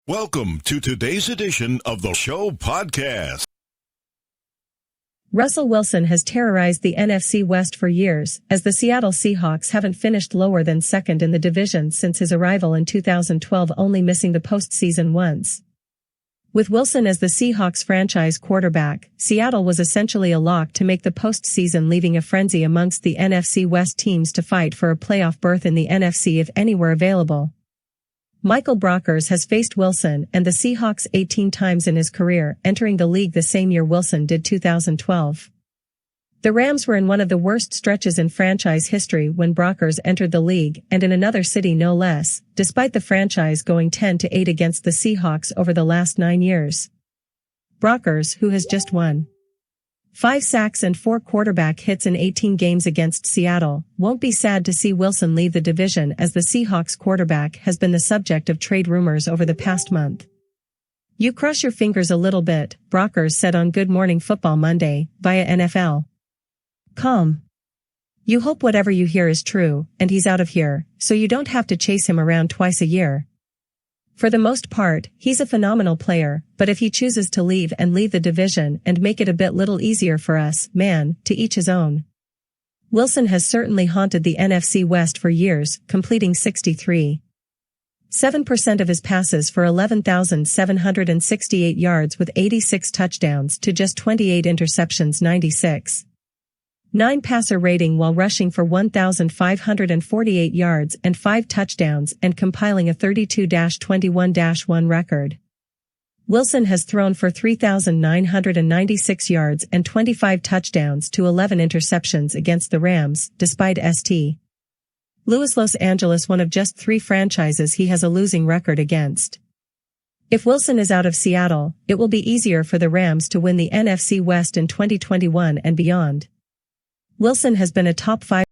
Welcome to today's edition of the show podcast. Russell Wilson has terrorized the NFC West for years, as the Seattle Seahawks haven't finished lower than second in the division since his arrival in 2012, only missing the postseason once. With Wilson as the Seahawks franchise quarterback, Seattle was essentially a lock to make the postseason, leaving a frenzy amongst the NFC West teams to fight for a playoff berth in the NFC if any were available. Michael Brockers has faced Wilson and the Seahawks 18 times in his career, entering the league the same year Wilson did, 2012. The Rams were in one of the worst stretches in franchise history when Brockers entered the league, and in another city no less, despite the franchise going 10-8 against the Seahawks over the last 9 years. Brockers, who has just won 5 sacks and 4 quarterback hits in 18 games against Seattle, won't be sad to see Wilson leave the division, as the Seahawks quarterback has been the subject of trade rumors over the past month. "You cross your fingers a little bit," Brockers said on Good Morning Football Monday, via NFL.com. "You hope whatever you hear is true, and he's out of here, so you don't have to chase him around twice a year. For the most part, he's a phenomenal player, but if he chooses to leave the division and make it a bit little easier for us, man, to each his own." Wilson has certainly haunted the NFC West for years, completing 63.7% of his passes for 11,768 yards with 86 touchdowns to just 28 interceptions, 96.9 passer rating, while rushing for 1,548 yards and 5 touchdowns and compiling a 32-21-1 record. Wilson has thrown for 3,996 yards and 25 touchdowns to 11 interceptions against the Rams, despite St. LouisLos Angeles, one of just 3 franchises he has a losing record against. If Wilson is out of Seattle, it will be easier for the Rams to win the NFC West in 2021 and beyond. Wilson has been a top 5